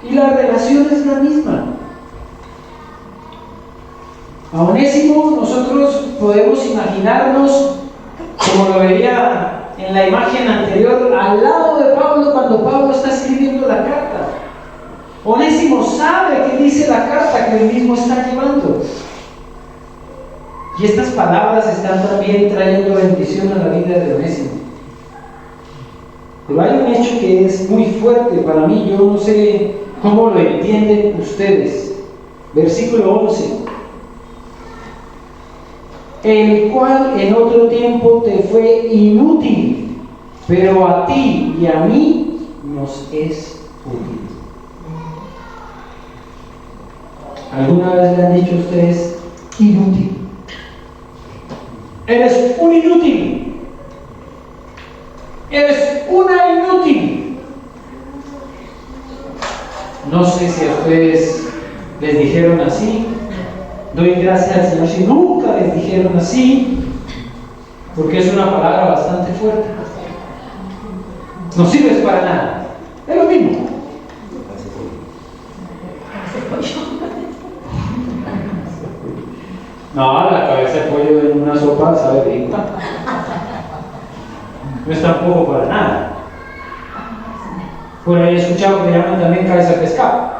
y la relación es la misma. A Onésimo nosotros podemos imaginarnos, como lo veía en la imagen anterior, al lado de Pablo cuando Pablo está escribiendo la carta. Onésimo sabe qué dice la carta que él mismo está llevando. Y estas palabras están también trayendo bendición a la vida de Onésimo. Pero hay un hecho que es muy fuerte para mí, yo no sé cómo lo entienden ustedes. Versículo 11. El cual en otro tiempo te fue inútil, pero a ti y a mí nos es útil. ¿Alguna vez le han dicho a ustedes inútil? Eres un inútil. Eres una inútil. No sé si a ustedes les dijeron así. Doy gracias al Señor si nunca les dijeron así, porque es una palabra bastante fuerte. No sirves para nada. Es lo mismo. No, la cabeza de pollo en una sopa sabe rico. No es tampoco para nada. Por ahí he escuchado que llaman también cabeza de pescado,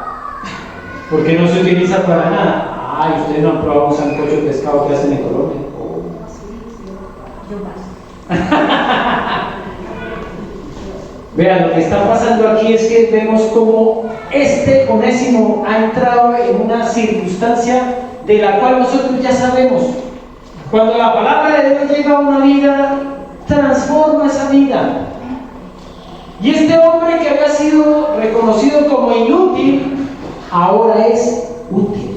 porque no se utiliza para nada. Ay, ustedes no han probado un sancocho de pescado que hacen en Colombia. Vean, lo que está pasando aquí es que vemos como este Onésimo ha entrado en una circunstancia de la cual nosotros ya sabemos. Cuando la palabra de Dios llega a una vida, transforma esa vida. Y este hombre que había sido reconocido como inútil, ahora es útil.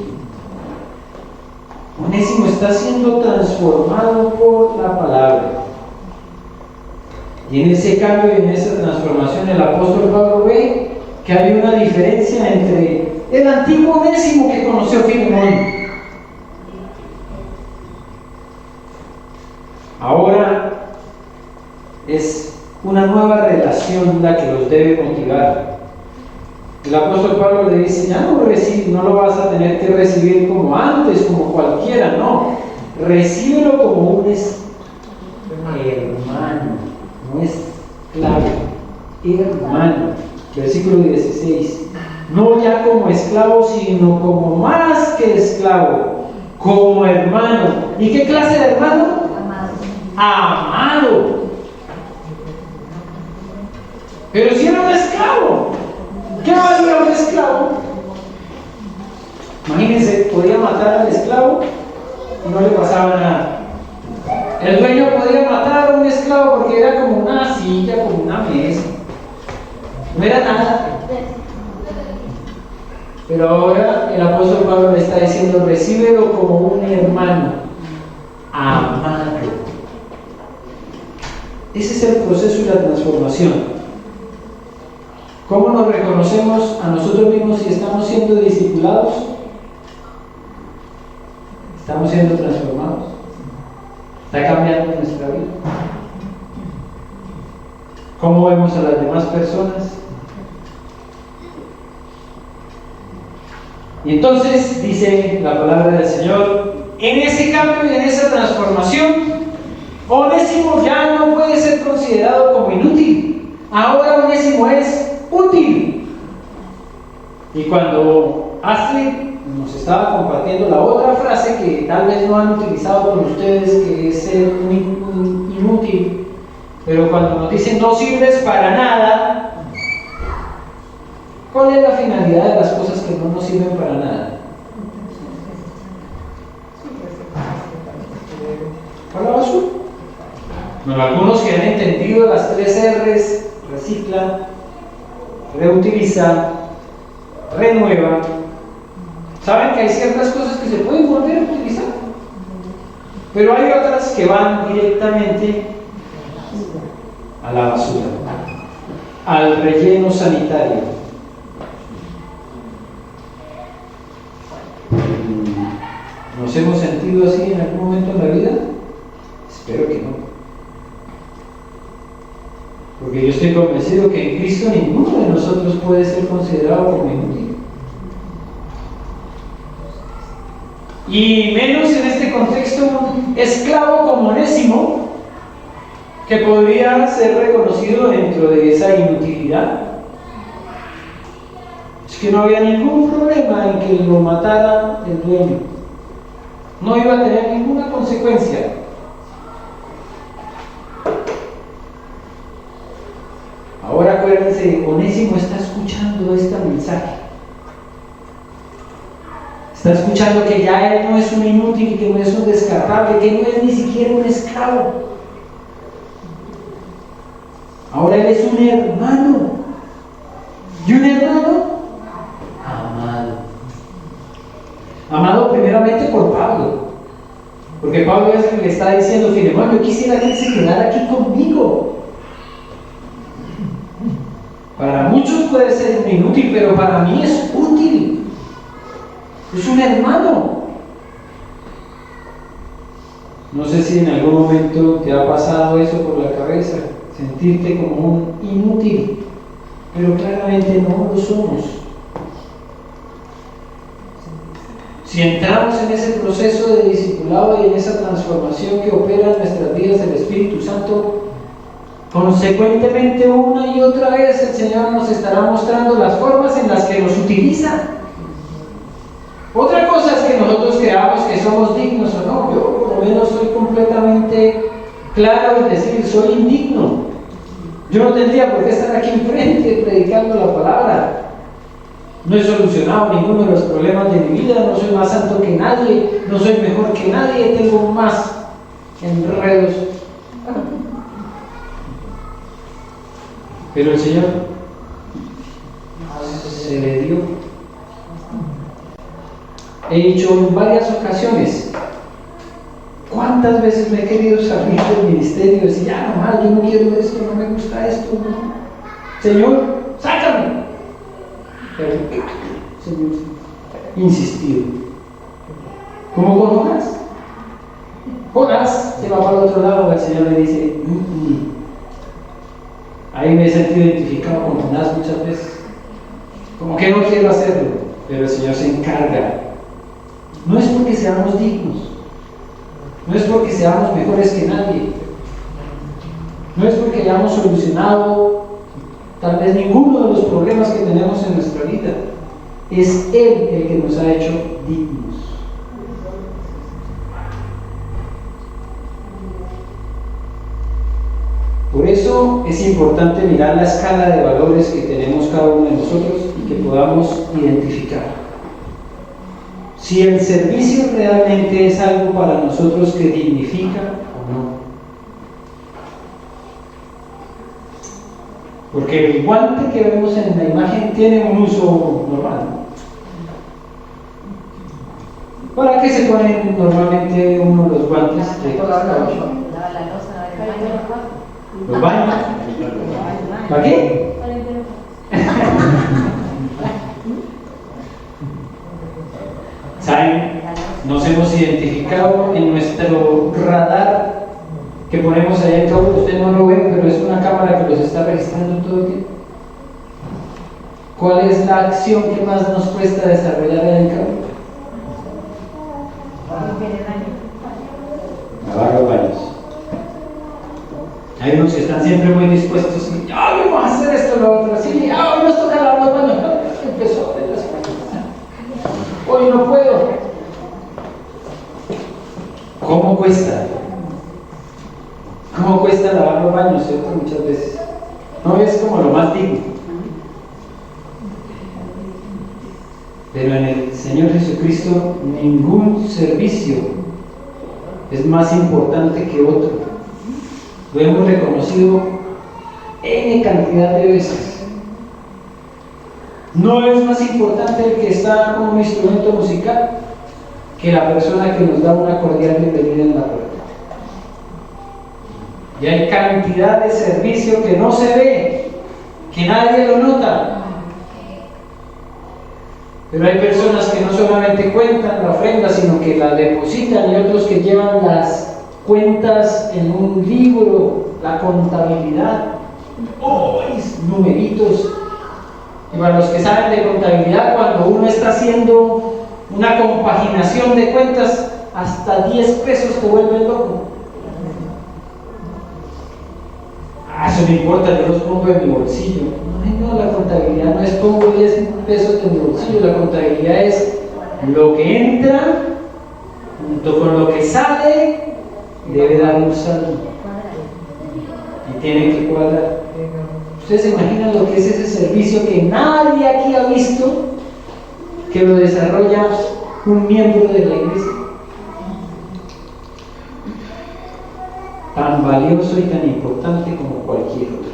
Onésimo está siendo transformado por la palabra. Y en ese cambio y en esa transformación el apóstol Pablo ve que hay una diferencia entre el antiguo Onésimo que conoció Filemón. Ahora es una nueva relación la que los debe motivar. El apóstol Pablo le dice, ya no lo vas a tener que recibir como antes, como cualquiera, no. Recíbelo como un hermano, no esclavo, hermano. Versículo 16. No ya como esclavo, sino como más que esclavo, como hermano. ¿Y qué clase de hermano? Amado. Pero si era un esclavo, ¿qué valía un esclavo? Imagínense, podía matar al esclavo y no le pasaba nada. El dueño podía matar a un esclavo porque era como una silla, como una mesa. No era nada. Pero ahora el apóstol Pablo le está diciendo, recíbelo como un hermano amado. Ese es el proceso y la transformación. ¿Cómo nos reconocemos a nosotros mismos si estamos siendo discipulados? Estamos siendo transformados. Está cambiando nuestra vida. ¿Cómo vemos a las demás personas? Y entonces dice la palabra del Señor, en ese cambio y en esa transformación, Onésimo ya no puede ser considerado como inútil. Ahora Onésimo es útil. Y cuando Astrid nos estaba compartiendo la otra frase que tal vez no han utilizado con ustedes, que es ser un inútil, pero cuando nos dicen no sirves para nada, ¿cuál es la finalidad de las cosas que no nos sirven para nada? ¿Para la basura? Bueno, algunos que han entendido las 3 R's, recicla, reutiliza renueva. Saben que hay ciertas cosas que se pueden volver a utilizar, pero hay otras que van directamente a la basura, al relleno sanitario. ¿Nos hemos sentido así en algún momento en la vida? Espero que no. Porque yo estoy convencido que en Cristo ninguno de nosotros puede ser considerado como inútil. Y menos en este contexto un esclavo como Onésimo, que podría ser reconocido dentro de esa inutilidad. Es que no había ningún problema en que lo matara el dueño. No iba a tener ninguna consecuencia. Ahora acuérdense, Onésimo está escuchando este mensaje. Está escuchando que ya él no es un inútil, que no es un descartable, que no es ni siquiera un esclavo. Ahora él es un hermano. Y un hermano amado. Amado primeramente por Pablo. Porque Pablo es el que le está diciendo: Filemón, yo quisiera que él se quedara aquí conmigo. Para muchos puede ser inútil, pero para mí es útil. Es un hermano. No sé si en algún momento te ha pasado eso por la cabeza, sentirte como un inútil, pero claramente no lo somos. Si entramos en ese proceso de discipulado y en esa transformación que opera en nuestras vidas el Espíritu Santo, consecuentemente una y otra vez el Señor nos estará mostrando las formas en las que nos utiliza. Otra cosa es que nosotros creamos que somos dignos o no. Yo por lo menos soy completamente claro en decir: soy indigno. Yo no tendría por qué estar aquí enfrente predicando la palabra. No he solucionado ninguno de los problemas de mi vida, no soy más santo que nadie, no soy mejor que nadie, tengo más enredos. Pero el Señor se le dio. He dicho en varias ocasiones: ¿cuántas veces me he querido salir del ministerio y decir: ya no más, yo no quiero esto, no me gusta esto, no. Señor, sácame. Pero el Señor insistido. Como con Jonás. Jonás se va para el otro lado, el Señor le dice: Ahí me he sentido identificado con Jonás muchas veces. Como que no quiero hacerlo, pero el Señor se encarga. No es porque seamos dignos, no es porque seamos mejores que nadie, no es porque hayamos solucionado tal vez ninguno de los problemas que tenemos en nuestra vida. Es Él el que nos ha hecho dignos. Por eso es importante mirar la escala de valores que tenemos cada uno de nosotros y que podamos identificar. Si el servicio realmente es algo para nosotros que dignifica o no. Porque el guante que vemos en la imagen tiene un uso normal. ¿Para qué se ponen normalmente uno los guantes de caucho? ¿Los baños? ¿Para qué? ¿Saben? Nos hemos identificado en nuestro radar que ponemos allá en cabo. Ustedes no lo ven, pero es una cámara que los está registrando todo el tiempo. ¿Cuál es la acción que más nos cuesta desarrollar allá en cabo? Lavar los baños. Hay unos que están siempre muy dispuestos y vamos a hacer esto, lo otro, así, hoy nos toca lavar los baños. Empezó a ver las cosas. Hoy no puedo. ¿Cómo cuesta? ¿Cómo cuesta lavar los baños? ¿Cierto? Muchas veces. No es como lo más digno. Pero en el Señor Jesucristo ningún servicio es más importante que otro. Lo hemos reconocido N cantidad de veces. No es más importante el que está como un instrumento musical que la persona que nos da una cordial bienvenida en la puerta. Y hay cantidad de servicio que no se ve, que nadie lo nota. Pero hay personas que no solamente cuentan la ofrenda, sino que la depositan, y otros que llevan las cuentas en un libro, la contabilidad, numeritos. Y para los que saben de contabilidad, cuando uno está haciendo una compaginación de cuentas, hasta 10 pesos te vuelven loco. Eso no importa, yo los pongo en mi bolsillo. No, la contabilidad no es pongo 10 pesos en mi bolsillo, la contabilidad es lo que entra junto con lo que sale, debe dar un saldo y tiene que cuadrar. ¿Ustedes se imaginan lo que es ese servicio que nadie aquí ha visto, que lo desarrolla un miembro de la iglesia? Tan valioso y tan importante como cualquier otro.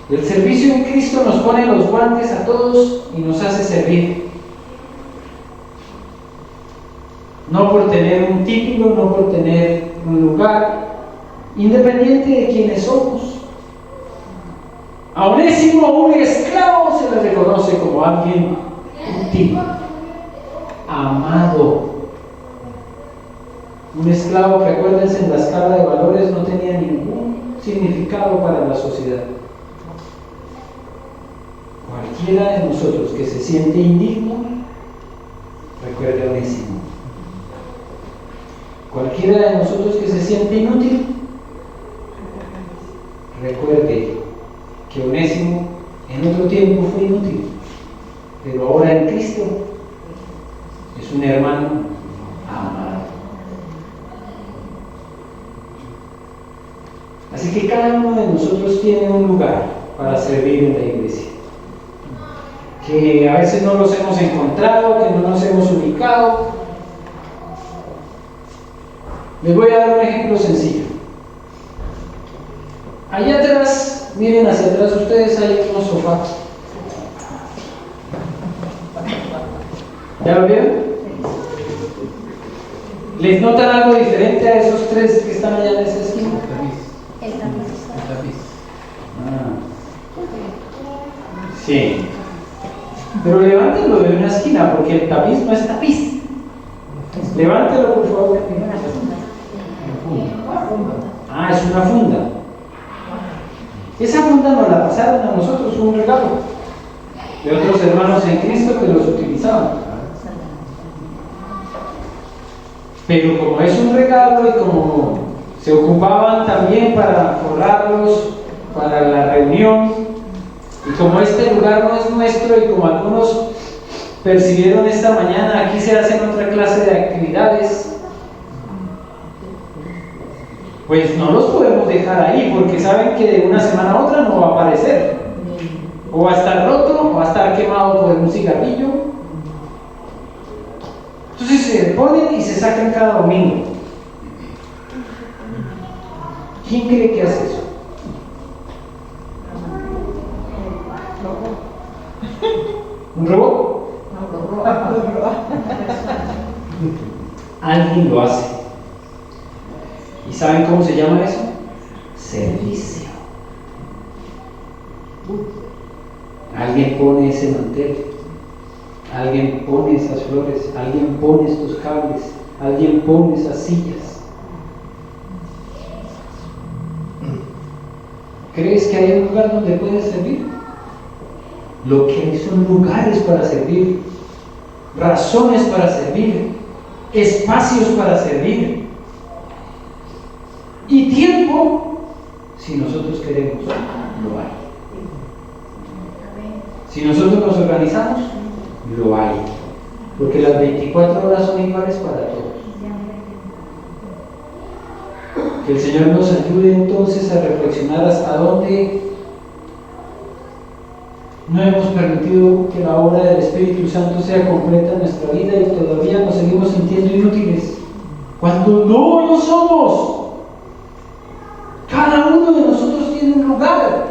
El servicio en Cristo nos pone los guantes a todos y nos hace servir. No por tener un título, no por tener un lugar, independiente de quienes somos. A Onésimo, un esclavo, se le reconoce como alguien útil, amado. Un esclavo que, acuérdense, en la escala de valores no tenía ningún significado para la sociedad. Cualquiera de nosotros que se siente indigno, recuerde a Onésimo. Cualquiera de nosotros que se siente inútil, recuerde que Onésimo en otro tiempo fue inútil, pero ahora en Cristo es un hermano amado. Así que cada uno de nosotros tiene un lugar para servir en la iglesia, que a veces no los hemos encontrado, que no nos hemos ubicado. Les voy a dar un ejemplo sencillo. Allá atrás, miren hacia atrás ustedes, hay unos sofás. ¿Ya lo vieron? ¿Les notan algo diferente a esos tres que están allá en esa esquina? El tapiz. Sí. Pero levántenlo de una esquina, porque el tapiz no es tapiz. Levántelo, por favor. Ah, es una funda. Esa funda nos la pasaron a nosotros, fue un regalo de otros hermanos en Cristo que los utilizaban. Pero como es un regalo y como se ocupaban también para forrarlos para la reunión, y como este lugar no es nuestro y como algunos percibieron esta mañana, aquí se hacen otra clase de actividades, pues no los podemos dejar ahí, porque saben que de una semana a otra no va a aparecer, o va a estar roto, o va a estar quemado por un cigarrillo. Entonces se ponen y se sacan cada domingo. ¿Quién cree que hace eso? ¿Un robot? Alguien lo hace. ¿Y saben cómo se llama eso? Servicio. Alguien pone ese mantel, alguien pone esas flores, alguien pone estos cables, alguien pone esas sillas. ¿Crees que hay un lugar donde puedes servir? Lo que hay son lugares para servir, razones para servir, espacios para servir y tiempo, si nosotros queremos, lo hay. Si nosotros nos organizamos, lo hay, porque las 24 horas son iguales para todos. Que el Señor nos ayude entonces a reflexionar hasta dónde no hemos permitido que la obra del Espíritu Santo sea completa en nuestra vida y todavía nos seguimos sintiendo inútiles, cuando no lo somos. Cada uno de nosotros tiene un lugar.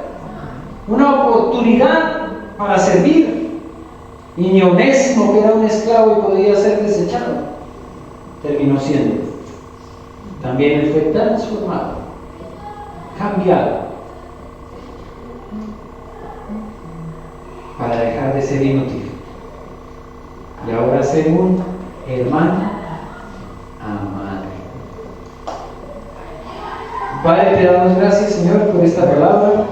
una oportunidad para servir. Y ni Onésimo, que era un esclavo y podía ser desechado, terminó siendo. También él fue transformado, cambiado, para dejar de ser inútil y ahora ser un hermano amado. Padre, te damos gracias, Señor, por esta palabra.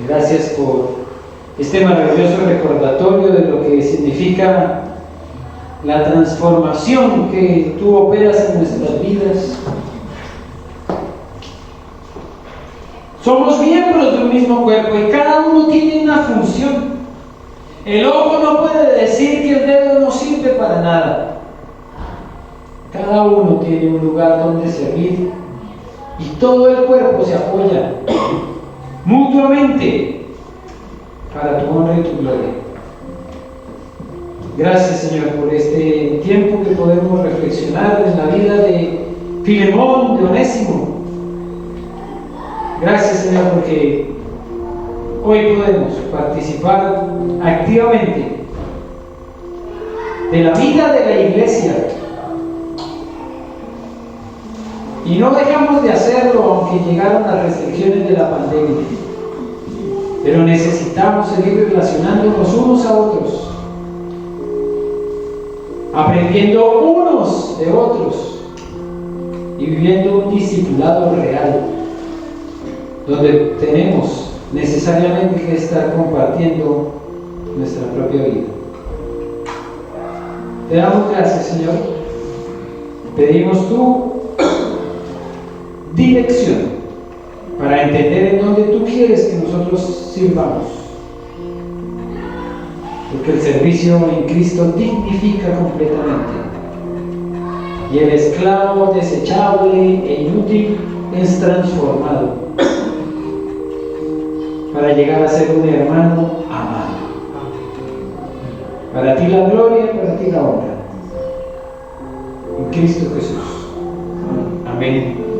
Gracias por este maravilloso recordatorio de lo que significa la transformación que tú operas en nuestras vidas. Somos miembros de un mismo cuerpo y cada uno tiene una función. El ojo no puede decir que el dedo no sirve para nada. Cada uno tiene un lugar donde servir y todo el cuerpo se apoya mutuamente para tu honra y tu gloria. Gracias, Señor, por este tiempo que podemos reflexionar en la vida de Filemón, de Onésimo. Gracias, Señor, porque hoy podemos participar activamente de la vida de la iglesia y no dejamos de hacerlo aunque llegaron las restricciones de la pandemia, pero necesitamos seguir relacionándonos unos a otros, aprendiendo unos de otros y viviendo un discipulado real, donde tenemos necesariamente que estar compartiendo nuestra propia vida. Te damos gracias, Señor. Pedimos tu dirección para entender en dónde tú quieres que nosotros sirvamos, porque el servicio en Cristo dignifica completamente y el esclavo desechable e inútil es transformado para llegar a ser un hermano amado. Para ti la gloria, para ti la honra. En Cristo Jesús. Amén.